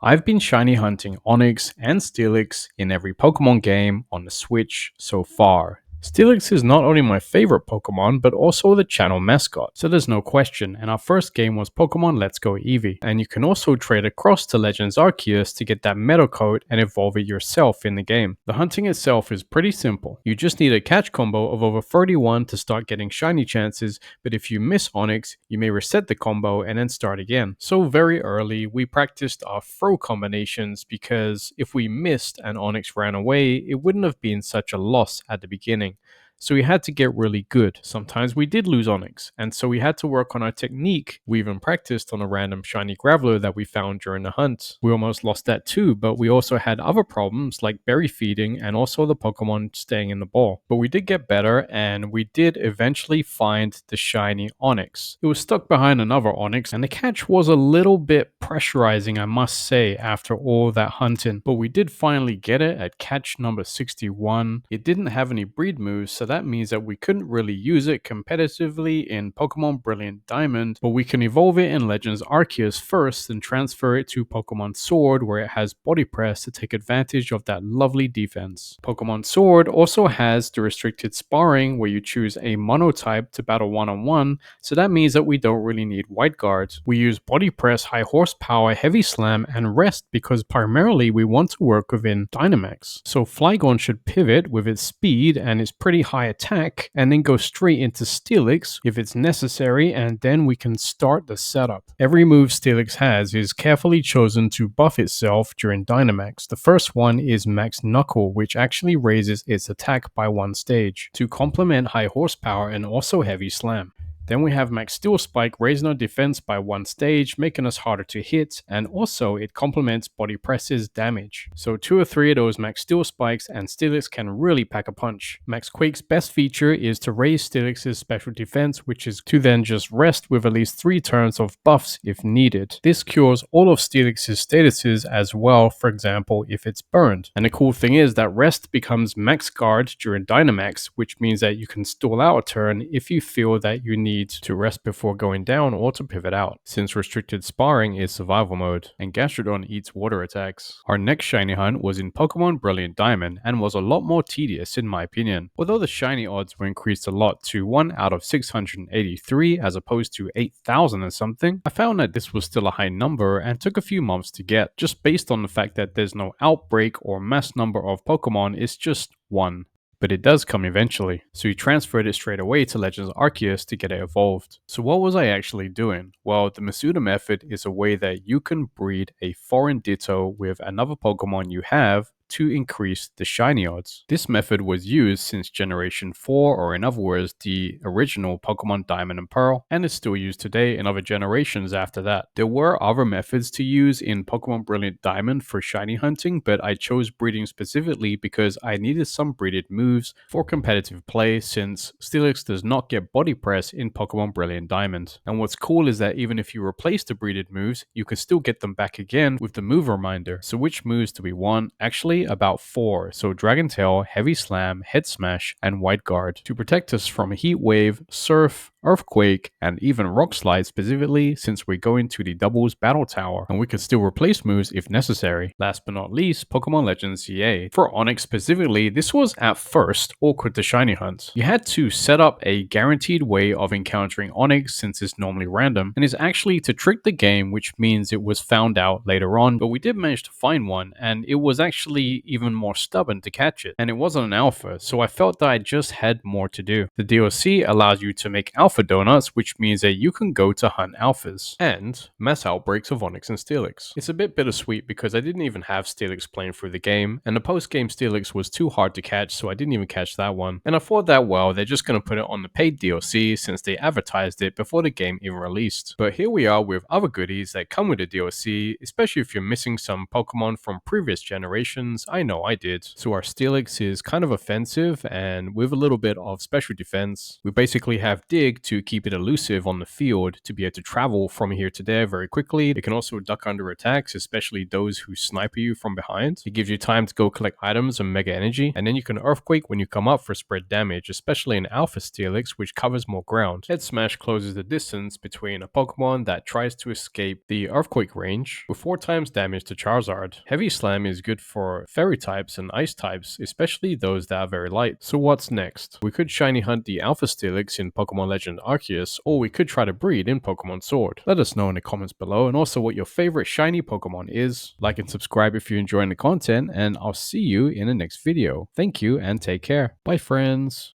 I've been shiny hunting Onix and Steelix in every Pokemon game on the Switch so far. Steelix is not only my favorite Pokemon, but also the channel mascot, so there's no question, and our first game was Pokemon Let's Go Eevee. And you can also trade across to Legends Arceus to get that metal coat and evolve it yourself in the game. The hunting itself is pretty simple. You just need a catch combo of over 31 to start getting shiny chances, but if you miss Onix, you may reset the combo and then start again. So very early, we practiced our throw combinations because if we missed and Onix ran away, it wouldn't have been such a loss at the beginning. So we had to get really good. Sometimes we did lose Onix, and so we had to work on our technique. We even practiced on a random shiny Graveler that we found during the hunt. We almost lost that too, but we also had other problems like berry feeding and also the Pokemon staying in the ball. But we did get better, and we did eventually find the shiny Onix. It was stuck behind another Onix, and the catch was a little bit pressurizing, I must say, after all that hunting. But we did finally get it at catch number 61. It didn't have any breed moves, so that means that we couldn't really use it competitively in Pokemon Brilliant Diamond, but we can evolve it in Legends Arceus first and transfer it to Pokemon Sword, where it has Body Press to take advantage of that lovely defense. Pokemon Sword also has the restricted sparring, where you choose a monotype to battle one-on-one, so that means that we don't really need White Guard. We use Body Press, High Horsepower, Heavy Slam, and Rest because primarily we want to work within Dynamax. So Flygon should pivot with its speed and its pretty high attack, and then go straight into Steelix if it's necessary, and then we can start the setup. Every move Steelix has is carefully chosen to buff itself during Dynamax. The first one is Max Knuckle, which actually raises its attack by 1 stage, to complement High Horsepower and also Heavy Slam. Then we have Max Steel Spike raising our defense by 1 stage, making us harder to hit, and also it complements Body Press's damage. So 2 or 3 of those Max Steel Spikes and Steelix can really pack a punch. Max Quake's best feature is to raise Steelix's special defense, which is to then just rest with at least 3 turns of buffs if needed. This cures all of Steelix's statuses as well, for example if it's burned. And the cool thing is that rest becomes Max Guard during Dynamax, which means that you can stall out a turn if you feel that you need to rest before going down or to pivot out, since restricted sparring is survival mode, and Gastrodon eats water attacks. Our next shiny hunt was in Pokemon Brilliant Diamond and was a lot more tedious in my opinion. Although the shiny odds were increased a lot to 1 out of 683 as opposed to 8,000 and something, I found that this was still a high number and took a few months to get, just based on the fact that there's no outbreak or mass number of Pokemon, it's just 1. But it does come eventually, so you transferred it straight away to Legends Arceus to get it evolved. So what was I actually doing? Well, the Masuda method is a way that you can breed a foreign Ditto with another Pokemon you have to increase the shiny odds. This method was used since Generation 4, or in other words, the original Pokemon Diamond and Pearl, and is still used today in other generations after that. There were other methods to use in Pokemon Brilliant Diamond for shiny hunting, but I chose breeding specifically because I needed some breeded moves for competitive play, since Steelix does not get Body Press in Pokemon Brilliant Diamond. And what's cool is that even if you replace the breeded moves, you can still get them back again with the move reminder. So which moves do we want? Actually, about 4, so Dragon Tail, Heavy Slam, Head Smash, and White Guard to protect us from Heat Wave, Surf, Earthquake, and even Rock Slide specifically, since we go into the doubles battle tower, and we could still replace moves if necessary. Last but not least, Pokemon Legends CA. For Onix specifically, this was at first awkward to shiny hunt. You had to set up a guaranteed way of encountering Onix since it's normally random, and is actually to trick the game, which means it was found out later on, but we did manage to find one, and it was actually even more stubborn to catch it, and it wasn't an alpha, so I felt that I just had more to do. The DLC allows you to make alpha donuts, which means that you can go to hunt alphas, and mass outbreaks of Onix and Steelix. It's a bit bittersweet because I didn't even have Steelix playing through the game, and the post-game Steelix was too hard to catch, so I didn't even catch that one. And I thought that, well, they're just going to put it on the paid DLC since they advertised it before the game even released. But here we are with other goodies that come with the DLC, especially if you're missing some Pokemon from previous generations. I know I did. So our Steelix is kind of offensive and with a little bit of special defense. We basically have Dig stick to keep it elusive on the field to be able to travel from here to there very quickly. It can also duck under attacks, especially those who sniper you from behind. It gives you time to go collect items and mega energy, and then you can Earthquake when you come up for spread damage, especially in Alpha Steelix, which covers more ground. Head Smash closes the distance between a Pokemon that tries to escape the Earthquake range with 4 times damage to Charizard. Heavy Slam is good for Fairy types and Ice types, especially those that are very light. So what's next? We could shiny hunt the Alpha Steelix in Pokemon Legend Arceus, or we could try to breed in Pokemon Sword. Let us know in the comments below, and also what your favorite shiny Pokemon is. Like and subscribe if you're enjoying the content, and I'll see you in the next video. Thank you and take care. Bye friends.